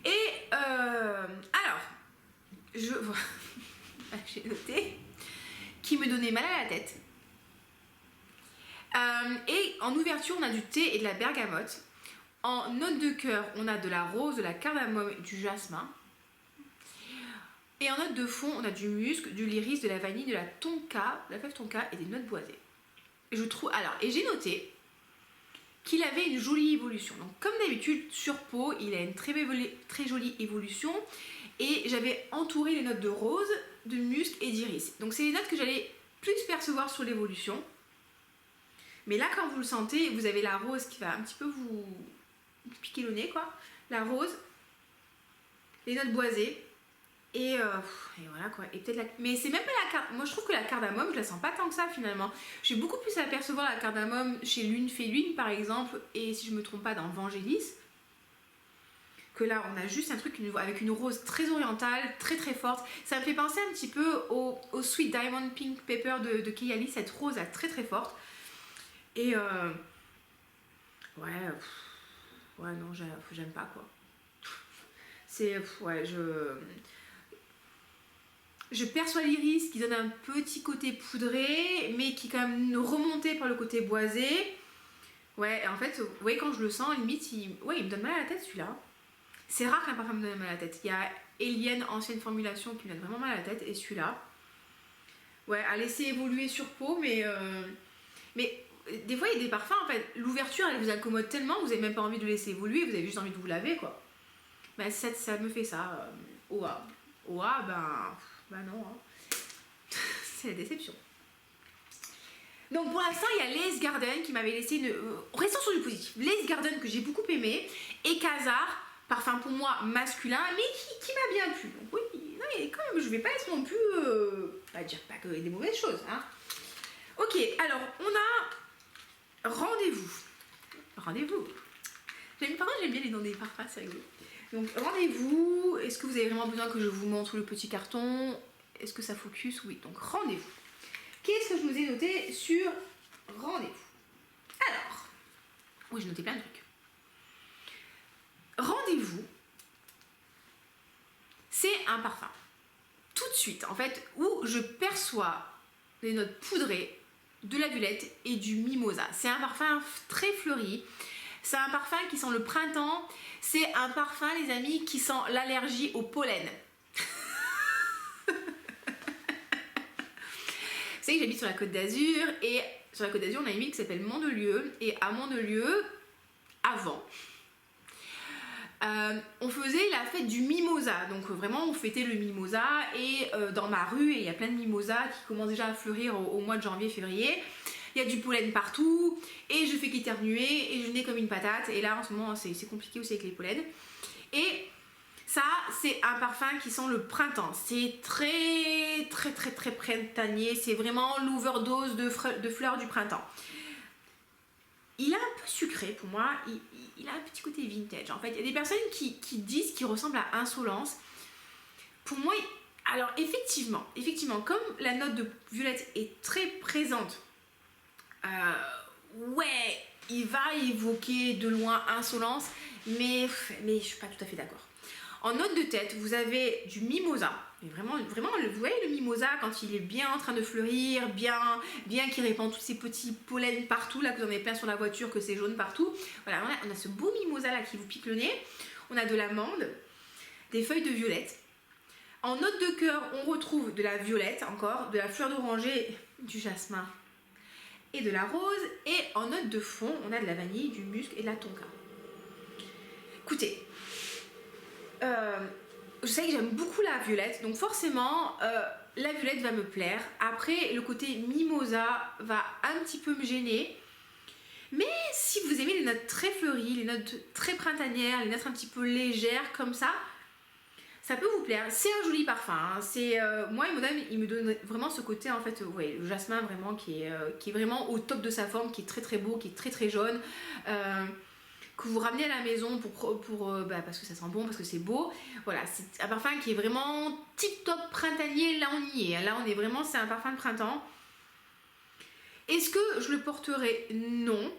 Et, alors, j'ai noté, qui me donnait mal à la tête. Et en ouverture, on a du thé et de la bergamote. En note de cœur, on a de la rose, de la cardamome et du jasmin. Et en note de fond, on a du musc, du l'iris, de la vanille, de la tonka, de la fève tonka et des notes boisées. Et j'ai noté qu'il avait une jolie évolution. Donc comme d'habitude sur peau, il a une très jolie évolution et j'avais entouré les notes de rose, de musc et d'iris. Donc c'est les notes que j'allais plus percevoir sur l'évolution. Mais là quand vous le sentez, vous avez la rose qui va un petit peu vous piquer le nez quoi. La rose, les notes boisées et voilà quoi. Et peut-être mais c'est même pas la cardamome. Moi je trouve que la cardamome, je la sens pas tant que ça finalement. J'ai beaucoup plus à percevoir la cardamome chez Lune fait Lune par exemple, et si je me trompe pas dans Vangelis, que là on a juste un truc avec une rose très orientale, très très forte. Ça me fait penser un petit peu au Sweet Diamond Pink Pepper de Kayali, cette rose là très très forte. Et ouais non j'aime pas quoi. C'est ouais je perçois l'iris qui donne un petit côté poudré, mais qui est quand même remonté par le côté boisé. Ouais, en fait, ouais, quand je le sens, limite, il me donne mal à la tête celui-là. C'est rare qu'un parfum me donne mal à la tête. Il y a Alien, ancienne formulation, qui me donne vraiment mal à la tête, et celui-là. Ouais, à laisser évoluer sur peau, mais des fois, il y a des parfums, en fait, l'ouverture, elle vous incommode tellement, vous n'avez même pas envie de le laisser évoluer, vous avez juste envie de vous laver, quoi. Ben, ça me fait ça. Oa, ben non, hein. C'est la déception. Donc pour l'instant, il y a Lace Garden qui m'avait laissé une... Restons sur du positif. Lace Garden que j'ai beaucoup aimé. Et Khazar, parfum pour moi masculin, mais qui m'a bien plu. Donc oui, non, mais quand même, je vais pas être non plus... dire pas que des mauvaises choses. Hein. Ok, alors on a rendez-vous. Rendez-vous. Par contre, j'aime bien les noms des parfums, c'est rigolo. Donc rendez-vous, est-ce que vous avez vraiment besoin que je vous montre le petit carton? Est-ce que ça focus? Oui, donc rendez-vous. Qu'est-ce que je vous ai noté sur rendez-vous? Alors, oui, j'ai noté plein de trucs. Rendez-vous, c'est un parfum. Tout de suite, en fait, où je perçois les notes poudrées, de la violette et du mimosa. C'est un parfum très fleuri. C'est un parfum qui sent le printemps. C'est un parfum, les amis, qui sent l'allergie au pollen. Vous savez que j'habite sur la Côte d'Azur et sur la Côte d'Azur, on a une ville qui s'appelle Mandelieu. Et à Mandelieu, avant, on faisait la fête du mimosa. Donc vraiment, on fêtait le mimosa. Et dans ma rue, il y a plein de mimosas qui commencent déjà à fleurir au mois de janvier-février. Il y a du pollen partout et je fais qu'éternuer et je nais comme une patate. Et là, en ce moment, c'est compliqué aussi avec les pollens. Et ça, c'est un parfum qui sent le printemps. C'est très, très, très, très printanier. C'est vraiment l'overdose de fleurs du printemps. Il a un peu sucré pour moi. Il a un petit côté vintage. En fait, il y a des personnes qui disent qu'il ressemble à Insolence. Pour moi, alors effectivement, comme la note de violette est très présente, ouais, il va évoquer de loin Insolence, mais je suis pas tout à fait d'accord. En note de tête, vous avez du mimosa. Mais vraiment, vous voyez le mimosa quand il est bien en train de fleurir, bien qui répand tous ces petits pollens partout, là que vous en avez plein sur la voiture, que c'est jaune partout. Voilà, on a ce beau mimosa là qui vous pique le nez. On a de l'amande, des feuilles de violette. En note de cœur, on retrouve de la violette encore, de la fleur d'oranger, du jasmin et de la rose. Et en note de fond, on a de la vanille, du musc et de la tonka. Écoutez, je sais que j'aime beaucoup la violette, donc forcément la violette va me plaire. Après, le côté mimosa va un petit peu me gêner. Mais si vous aimez les notes très fleuries, les notes très printanières, les notes un petit peu légères comme ça peut vous plaire. C'est un joli parfum. Hein. C'est moi, il me donne vraiment ce côté en fait, ouais, le jasmin vraiment qui est vraiment au top de sa forme, qui est très très beau, qui est très très jaune. Que vous ramenez à la maison parce que ça sent bon, parce que c'est beau. Voilà, c'est un parfum qui est vraiment tip top printanier. Là, on y est. Là, on est vraiment, c'est un parfum de printemps. Est-ce que je le porterai? Non.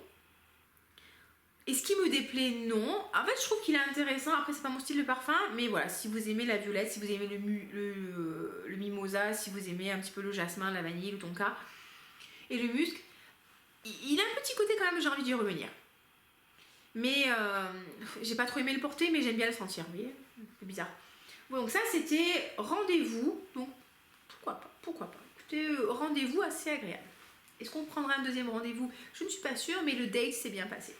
Est-ce qu'il me déplaît? Non. En fait, je trouve qu'il est intéressant. Après, c'est pas mon style de parfum, mais voilà, si vous aimez la violette, si vous aimez le mimosa, si vous aimez un petit peu le jasmin, la vanille, le tonka et le musc, il a un petit côté quand même, j'ai envie d'y revenir. Mais j'ai pas trop aimé le porter, mais j'aime bien le sentir, vous voyez, c'est bizarre. Bon, donc ça c'était rendez-vous, donc pourquoi pas. Écoutez, rendez-vous assez agréable. Est-ce qu'on prendra un deuxième rendez-vous? Je ne suis pas sûre, mais le date s'est bien passé.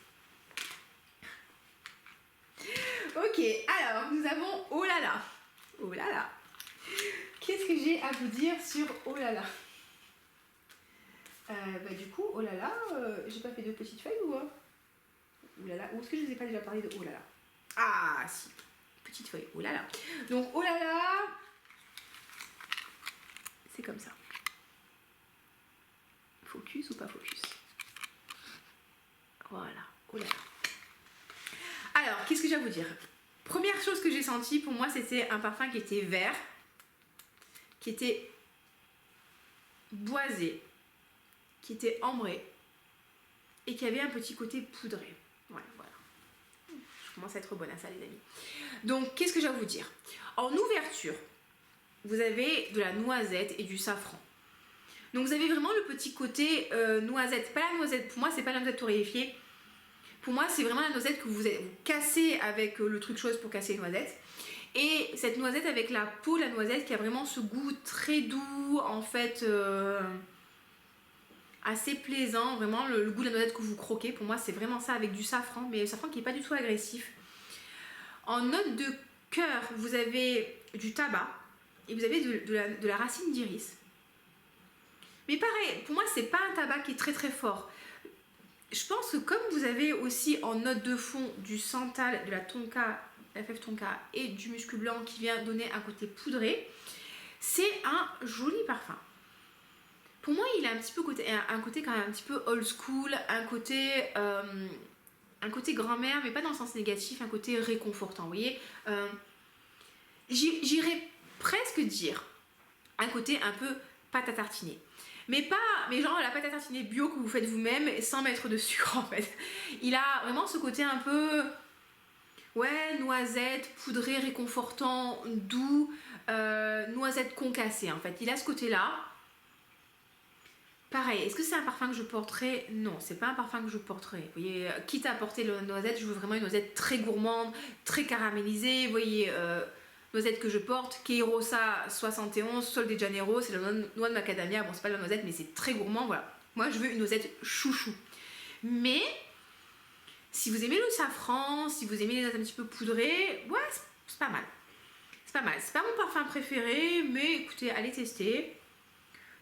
Ok, alors nous avons oh là là. Oh là là. Qu'est-ce que j'ai à vous dire sur oh là là? Du coup, oh là là, j'ai pas fait de petites feuilles ou quoi? Oh là là, ou est-ce que je vous ai pas déjà parlé de oh là là? Ah si, petite feuille, oh là là. Donc oh là là, c'est comme ça. Focus ou pas focus? Voilà, oh là là. Alors, qu'est-ce que j'ai à vous dire? Première chose que j'ai sentie, pour moi, c'était un parfum qui était vert, qui était boisé, qui était ambré et qui avait un petit côté poudré. Ouais, voilà. Je commence à être bonne à ça, les amis. Donc, qu'est-ce que j'ai à vous dire? En ouverture, vous avez de la noisette et du safran. Donc, vous avez vraiment le petit côté noisette. Pas la noisette, pour moi, c'est pas la noisette torréfiée. Pour moi, c'est vraiment la noisette que vous cassez avec le truc chose pour casser les noisettes. Et cette noisette avec la peau, la noisette qui a vraiment ce goût très doux, en fait, assez plaisant. Vraiment, le goût de la noisette que vous croquez, pour moi, c'est vraiment ça avec du safran, mais le safran qui n'est pas du tout agressif. En note de cœur, vous avez du tabac et vous avez de la racine d'iris. Mais pareil, pour moi, c'est pas un tabac qui est très très fort. Je pense que comme vous avez aussi en note de fond du santal, de la tonka, la fève tonka et du musc blanc qui vient donner un côté poudré, c'est un joli parfum. Pour moi, il a un petit peu un côté quand même un petit peu old school, un côté grand-mère, mais pas dans le sens négatif, un côté réconfortant. Vous voyez, j'irais presque dire un côté un peu pâte à tartiner. Mais genre la pâte à tartiner bio que vous faites vous-même sans mettre de sucre en fait. Il a vraiment ce côté un peu, ouais, noisette, poudré, réconfortant, doux, noisette concassée en fait. Il a ce côté-là. Pareil, est-ce que c'est un parfum que je porterais? Non, c'est pas un parfum que je porterais. Vous voyez, quitte à porter la noisette, je veux vraiment une noisette très gourmande, très caramélisée. Vous voyez, noisette que je porte, Queirosa 71, Sol de Janeiro, c'est la noix de macadamia. Bon, c'est pas la noisette, mais c'est très gourmand, voilà. Moi, je veux une noisette chouchou. Mais, si vous aimez le safran, si vous aimez les notes un petit peu poudrées, ouais, c'est pas mal. C'est pas mal. C'est pas mon parfum préféré, mais écoutez, allez tester.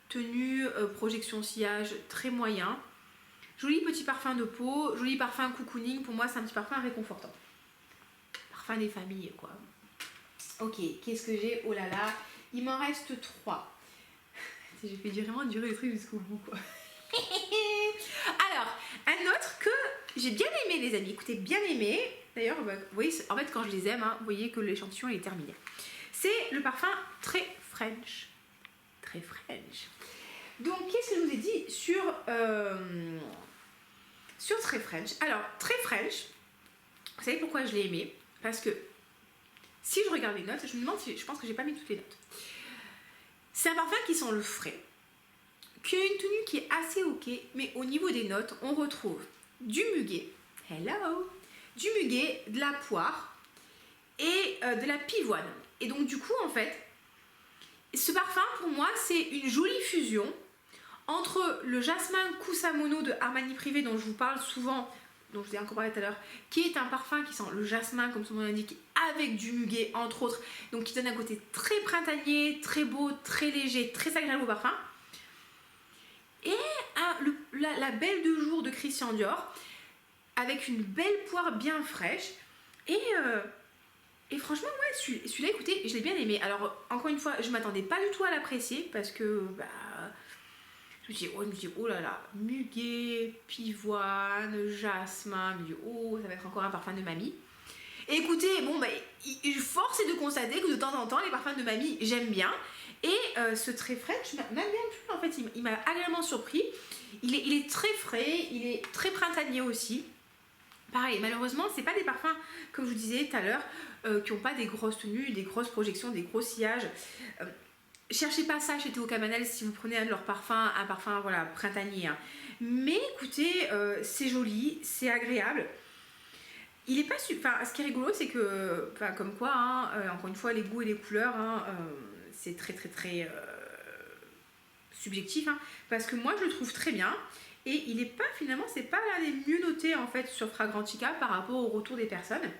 Tenue, projection sillage, très moyen. Joli petit parfum de peau, joli parfum cocooning. Pour moi, c'est un petit parfum réconfortant. Parfum des familles, quoi. Ok, qu'est-ce que j'ai? Oh là là, il m'en reste 3. J'ai fait vraiment durer le truc jusqu'au bout, quoi. Alors, un autre que j'ai bien aimé, les amis. Écoutez, bien aimé. D'ailleurs, vous voyez, en fait, quand je les aime, hein, vous voyez que l'échantillon est terminé. C'est le parfum très French. Très French. Donc, qu'est-ce que je vous ai dit sur Très French? Alors, Très French, vous savez pourquoi je l'ai aimé? Parce que si je regarde les notes, je me demande si je pense que j'ai pas mis toutes les notes. C'est un parfum qui sent le frais, qui a une tenue qui est assez ok, mais au niveau des notes, on retrouve du muguet, hello, du muguet, de la poire et de la pivoine. Et donc, du coup, en fait, ce parfum, pour moi, c'est une jolie fusion entre le jasmin Kusamono de Armani Privé, dont je vous parle souvent, dont je vous ai encore parlé tout à l'heure, qui est un parfum qui sent le jasmin, comme son nom l'indique, avec du muguet, entre autres, donc qui donne un côté très printanier, très beau, très léger, très agréable au parfum. Et la belle de jour de Christian Dior, avec une belle poire bien fraîche. Et franchement, ouais, celui-là, écoutez, je l'ai bien aimé. Alors, encore une fois, je ne m'attendais pas du tout à l'apprécier parce que, je me dis, oh là là, muguet, pivoine, jasmin. Je me dis, oh, ça va être encore un parfum de mamie. Et écoutez, bon, force est de constater que de temps en temps, les parfums de mamie, j'aime bien. Et ce Très French m'a bien plu, en fait, il m'a agréablement surpris. Il est très frais, il est très printanier aussi. Pareil, malheureusement, c'est pas des parfums, comme je vous disais tout à l'heure, qui n'ont pas des grosses tenues, des grosses projections, des gros sillages. Cherchez pas ça chez Théo Cabanel si vous prenez un de leurs parfums, un parfum voilà, printanier. Hein. Mais écoutez, c'est joli, c'est agréable. Il est pas super. Ce qui est rigolo, c'est que, comme quoi, hein, encore une fois, les goûts et les couleurs, hein, c'est très très très subjectif. Hein, parce que moi, je le trouve très bien. Et il est pas, finalement, c'est pas l'un des mieux notés en fait sur Fragrantica par rapport au retour des personnes.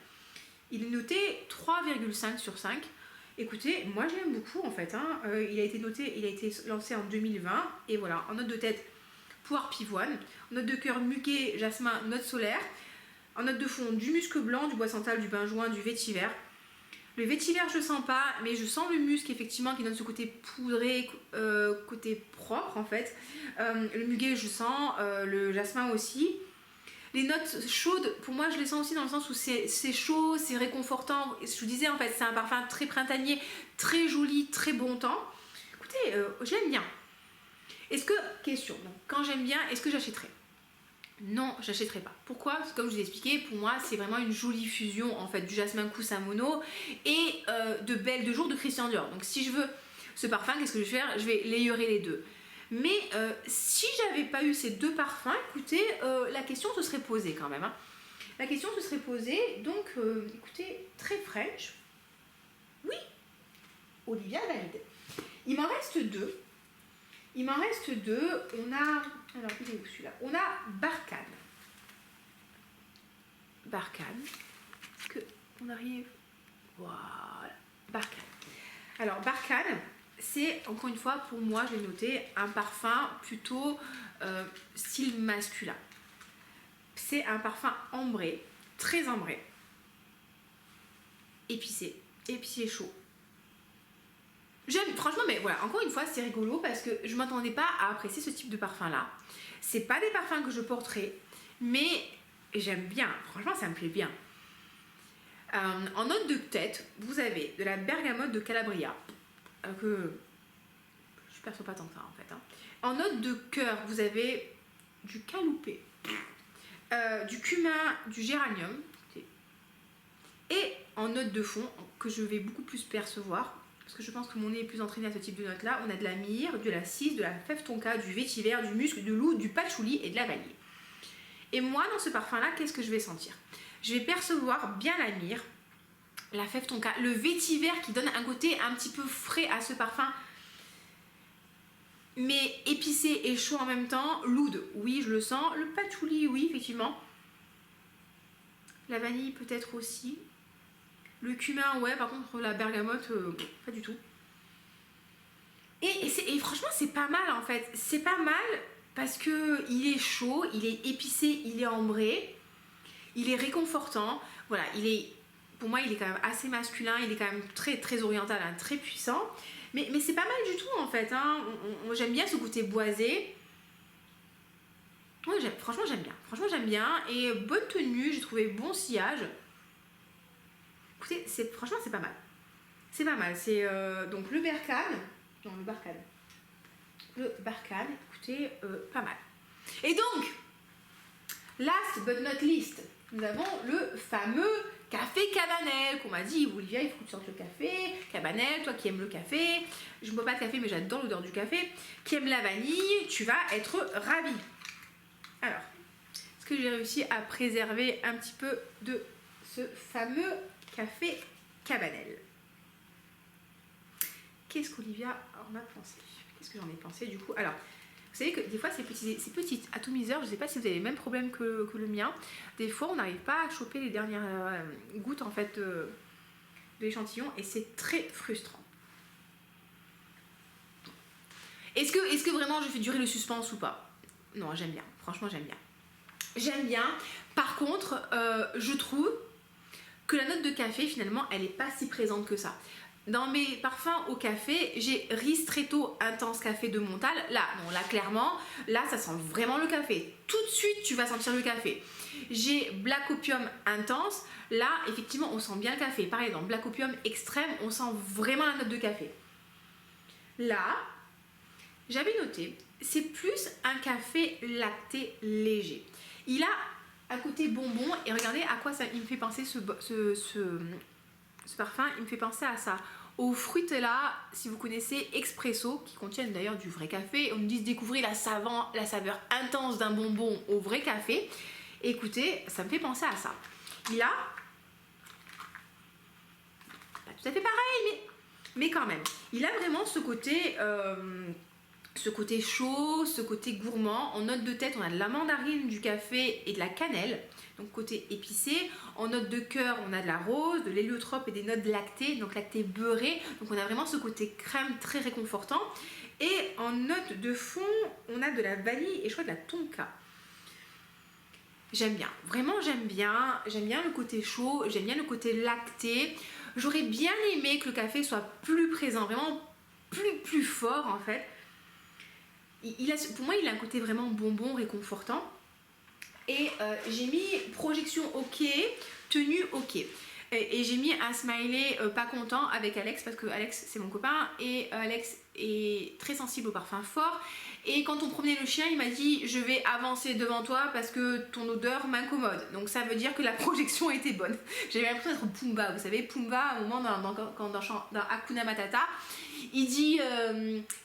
Il est noté 3,5 sur 5. Écoutez, moi je l'aime beaucoup en fait. Hein. Il a été lancé en 2020. Et voilà, en note de tête, poire pivoine. En note de cœur, muguet, jasmin, note solaire. En note de fond, du musc blanc, du bois santal, du benjoin, du vétiver. Le vétiver, je ne sens pas, mais je sens le musc effectivement qui donne ce côté poudré, côté propre en fait. Le muguet, je sens, le jasmin aussi. Les notes chaudes, pour moi, je les sens aussi dans le sens où c'est chaud, c'est réconfortant. Je vous disais, en fait, c'est un parfum très printanier, très joli, très bon temps. Écoutez, j'aime bien. Est-ce que, question, donc, quand j'aime bien, est-ce que j'achèterais? Non, j'achèterai pas. Pourquoi? Parce que comme je vous ai expliqué, pour moi, c'est vraiment une jolie fusion en fait du jasmin Kusamono et de Belle de Jour de Christian Dior. Donc si je veux ce parfum, qu'est-ce que je vais faire? Je vais layerer les deux. Mais si j'avais pas eu ces deux parfums, écoutez, la question se serait posée quand même. Hein. La question se serait posée, donc écoutez, très French. Oui, Olivia valide. Il m'en reste deux. On a... Alors, il est où celui-là? On a Barkhane. Est-ce qu'on arrive? Voilà. Barkhane. Alors, Barkhane, c'est, encore une fois, pour moi, je l'ai noté, un parfum plutôt style masculin. C'est un parfum ambré, très ambré. Épicé chaud. J'aime, franchement, mais voilà, encore une fois, c'est rigolo parce que je ne m'attendais pas à apprécier ce type de parfum-là. C'est pas des parfums que je porterai, mais j'aime bien. Franchement, ça me plaît bien. En note de tête, vous avez de la bergamote de Calabria, que je ne perçois pas tant que ça, en fait. Hein. En note de cœur, vous avez du caloupé, du cumin, du géranium. Et en note de fond, que je vais beaucoup plus percevoir, parce que je pense que mon nez est plus entraîné à ce type de notes-là, on a de la myrrhe, de la cisse, de la fève tonka, du vétiver, du musc, de l'oud, du patchouli et de la vanille. Et moi, dans ce parfum-là, qu'est-ce que je vais sentir? Je vais percevoir bien la myrrhe, la fève tonka, le vétiver qui donne un côté un petit peu frais à ce parfum, mais épicé et chaud en même temps. L'oud, oui, je le sens. Le patchouli, oui, effectivement. La vanille, peut-être aussi. Le cumin, ouais, par contre, la bergamote, pas du tout. Et franchement, c'est pas mal, en fait. C'est pas mal parce qu'il est chaud, il est épicé, il est ambré, il est réconfortant. Voilà, pour moi, il est quand même assez masculin, il est quand même très, très oriental, hein, très puissant. Mais c'est pas mal du tout, en fait. Hein. J'aime bien ce côté boisé. Ouais, franchement, j'aime bien. Et bonne tenue, j'ai trouvé bon sillage. Écoutez, franchement, c'est pas mal. C'est pas mal. C'est donc le Barkhane. Non, le Barkhane. Le Barkhane, écoutez, pas mal. Et donc, last but not least, nous avons le fameux café Cabanel qu'on m'a dit, Olivia, il faut que tu sortes le café. Cabanel, toi qui aimes le café. Je ne bois pas de café, mais j'adore l'odeur du café. Qui aime la vanille, tu vas être ravie. Alors, est-ce que j'ai réussi à préserver un petit peu de ce fameux café Cabanel? Qu'est-ce qu'Olivia en a pensé? Qu'est-ce que j'en ai pensé du coup? Alors, vous savez que des fois, ces petits atomiseurs, je ne sais pas si vous avez les mêmes problèmes que le mien. Des fois, on n'arrive pas à choper les dernières gouttes en fait de l'échantillon et c'est très frustrant. Est-ce que vraiment je fais durer le suspense ou pas? Non, j'aime bien. Franchement, j'aime bien. J'aime bien. Par contre, je trouve que la note de café, finalement, elle n'est pas si présente que ça. Dans mes parfums au café, j'ai Ristretto Intense Café de Montal. Là, non, là, clairement, là, ça sent vraiment le café. Tout de suite, tu vas sentir le café. J'ai Black Opium Intense. Là, effectivement, on sent bien le café. Pareil, dans Black Opium Extrême, on sent vraiment la note de café. Là, j'avais noté, c'est plus un café lacté léger. Il a un côté bonbon et regardez à quoi ça, il me fait penser ce parfum, il me fait penser à ça. Aux Fruitella, si vous connaissez, expresso, qui contiennent d'ailleurs du vrai café. On nous dit de découvrir la saveur intense d'un bonbon au vrai café. Écoutez, ça me fait penser à ça. Il a, pas tout à fait pareil, mais quand même. Il a vraiment ce côté ce côté chaud, ce côté gourmand. En note de tête, on a de la mandarine, du café et de la cannelle, donc côté épicé. En note de cœur, on a de la rose, de l'héliotrope et des notes lactées, donc lactées beurrées. Donc on a vraiment ce côté crème très réconfortant. Et en note de fond, on a de la vanille et je crois de la tonka. J'aime bien, vraiment j'aime bien le côté chaud, j'aime bien le côté lacté. J'aurais bien aimé que le café soit plus présent, vraiment plus fort en fait. Pour moi, il a un côté vraiment bonbon, réconfortant. Et j'ai mis projection ok, tenue ok. Et j'ai mis un smiley pas content avec Alex, parce que Alex c'est mon copain et Alex est très sensible au parfum fort. Et quand on promenait le chien, il m'a dit je vais avancer devant toi parce que ton odeur m'incommode. Donc ça veut dire que la projection était bonne. J'avais l'impression d'être Pumba. Vous savez, Pumba, à un moment dans Hakuna Matata, il dit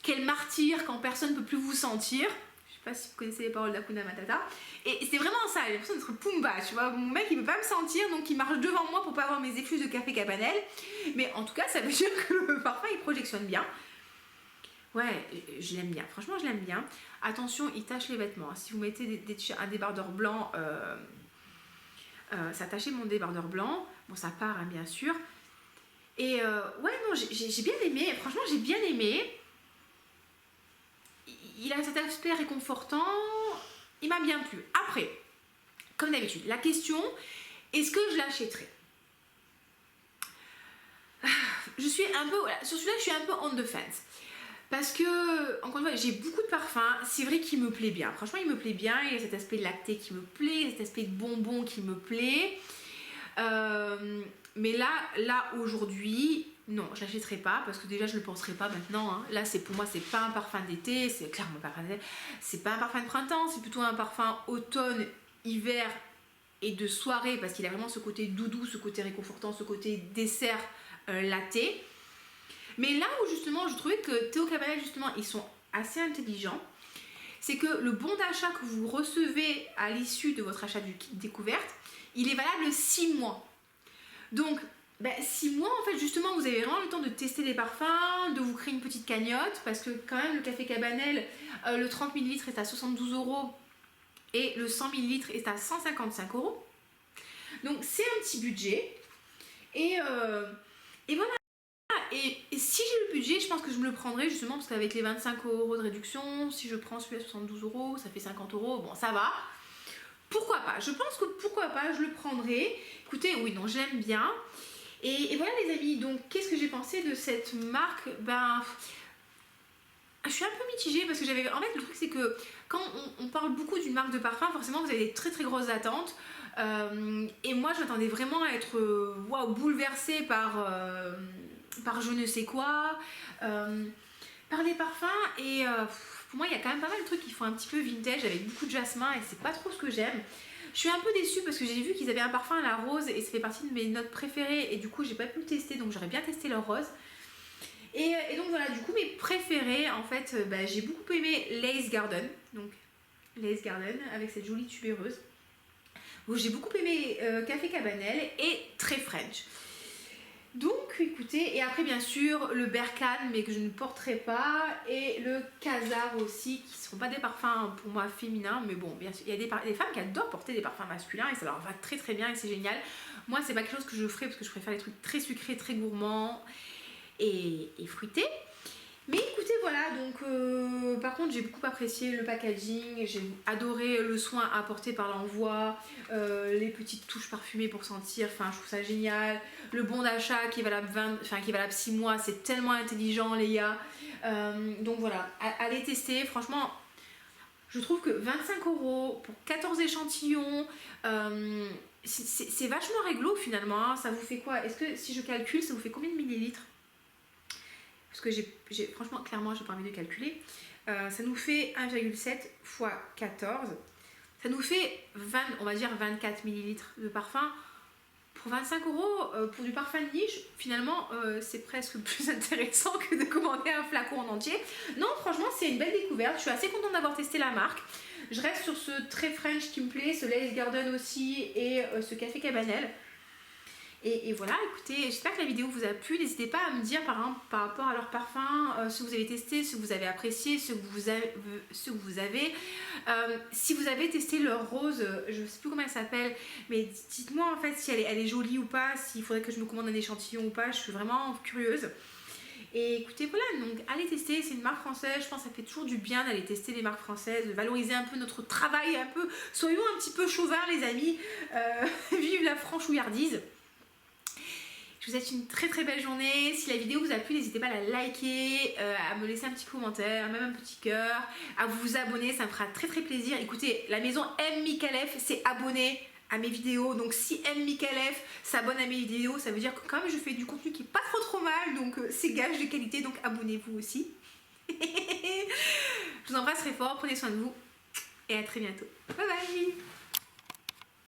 quel martyr quand personne ne peut plus vous sentir. Je sais pas si vous connaissez les paroles d'Hakuna Matata. Et c'est vraiment ça, j'ai l'impression d'être Pumba, tu vois. Mon mec, il peut pas me sentir, donc il marche devant moi pour pas avoir mes effluves de café Cabanel. Mais en tout cas, ça veut dire que le parfum, il projectionne bien. Ouais, je l'aime bien. Franchement, je l'aime bien. Attention, il tache les vêtements. Si vous mettez un débardeur blanc, ça tachait mon débardeur blanc. Bon, ça part, hein, bien sûr. Et ouais, non, j'ai bien aimé. Franchement, j'ai bien aimé. Il a cet aspect réconfortant. Il m'a bien plu. Après, comme d'habitude, la question, est-ce que je l'achèterai? Je suis un peu, voilà, sur celui-là, je suis un peu on the fence. Parce que, encore une fois, j'ai beaucoup de parfums. C'est vrai qu'il me plaît bien. Franchement, il me plaît bien. Il y a cet aspect lacté qui me plaît, cet aspect de bonbon qui me plaît. Mais là aujourd'hui, non, je l'achèterai pas parce que déjà je le penserai pas maintenant. Hein. Là, pour moi, c'est pas un parfum d'été, c'est clairement pas un parfum d'été. C'est pas un parfum de printemps, c'est plutôt un parfum automne, hiver et de soirée parce qu'il a vraiment ce côté doudou, ce côté réconfortant, ce côté dessert laté. Mais là où justement, je trouvais que Théo Cabanel, justement, ils sont assez intelligents, c'est que le bon d'achat que vous recevez à l'issue de votre achat du kit découverte, il est valable 6 mois. Donc, 6 mois, en fait, justement, vous avez vraiment le temps de tester les parfums, de vous créer une petite cagnotte, parce que quand même, le café Cabanel, le 30 ml est à 72 € et le 100 ml est à 155 €. Donc, c'est un petit budget. Et voilà. Et si j'ai le budget, je pense que je me le prendrai justement parce qu'avec les 25 € de réduction, si je prends celui à 72 €, ça fait 50 €. Bon, ça va. Pourquoi pas? Je pense que pourquoi pas, je le prendrai. Écoutez, oui, non, j'aime bien. Et voilà les amis, donc qu'est-ce que j'ai pensé de cette marque? Je suis un peu mitigée parce que en fait, le truc c'est que quand on parle beaucoup d'une marque de parfum, forcément vous avez des très très grosses attentes. Et moi, je m'attendais vraiment à être bouleversée par je ne sais quoi, par les parfums. Et pour moi, il y a quand même pas mal de trucs qui font un petit peu vintage avec beaucoup de jasmin et c'est pas trop ce que j'aime. Je suis un peu déçue parce que j'ai vu qu'ils avaient un parfum à la rose et ça fait partie de mes notes préférées et du coup j'ai pas pu le tester, donc j'aurais bien testé leur rose. Et donc voilà, du coup mes préférés en fait, j'ai beaucoup aimé Lace Garden, donc Lace Garden avec cette jolie tubéreuse. J'ai beaucoup aimé Café Cabanel et très French. Donc écoutez, et après bien sûr le Berkane mais que je ne porterai pas et le Khazar aussi qui ne seront pas des parfums pour moi féminins, mais bon bien sûr il y a des femmes qui adorent porter des parfums masculins et ça leur va très très bien et c'est génial. Moi c'est pas quelque chose que je ferai parce que je préfère les trucs très sucrés, très gourmands et fruités. Mais écoutez voilà, donc par contre j'ai beaucoup apprécié le packaging, j'ai adoré le soin apporté par l'envoi, les petites touches parfumées pour sentir, enfin je trouve ça génial. Le bon d'achat qui est valable 6 mois, c'est tellement intelligent les gars. Donc voilà, allez tester, franchement je trouve que 25 € pour 14 échantillons, c'est vachement réglo finalement, hein. Ça vous fait quoi? Est-ce que si je calcule, ça vous fait combien de millilitres? Parce que franchement, clairement, j'ai pas envie de calculer. Ça nous fait 1,7 x 14. Ça nous fait on va dire 24 ml de parfum. Pour 25 € pour du parfum de niche, finalement, c'est presque plus intéressant que de commander un flacon en entier. Non, franchement, c'est une belle découverte. Je suis assez contente d'avoir testé la marque. Je reste sur ce très French qui me plaît, ce Lace Garden aussi et ce Café Cabanel. Et voilà, écoutez, j'espère que la vidéo vous a plu. N'hésitez pas à me dire par rapport à leur parfum, ce que vous avez testé, ce que vous avez apprécié, ce que vous avez. Si vous avez testé leur rose, je ne sais plus comment elle s'appelle, mais dites-moi en fait si elle est jolie ou pas, s'il faudrait que je me commande un échantillon ou pas, je suis vraiment curieuse. Et écoutez, voilà, donc allez tester, c'est une marque française, je pense que ça fait toujours du bien d'aller tester les marques françaises, de valoriser un peu notre travail, soyons un petit peu chauvards les amis, vive la franchouillardise. Je vous souhaite une très très belle journée. Si la vidéo vous a plu, n'hésitez pas à la liker, à me laisser un petit commentaire, même un petit cœur, à vous abonner, ça me fera très très plaisir. Écoutez, la maison M. Micallef s'est abonnée à mes vidéos, donc si M. Micallef s'abonne à mes vidéos, ça veut dire que quand même je fais du contenu qui est pas trop mal, donc c'est gage de qualité, donc abonnez-vous aussi. Je vous embrasse très fort, prenez soin de vous et à très bientôt. Bye bye.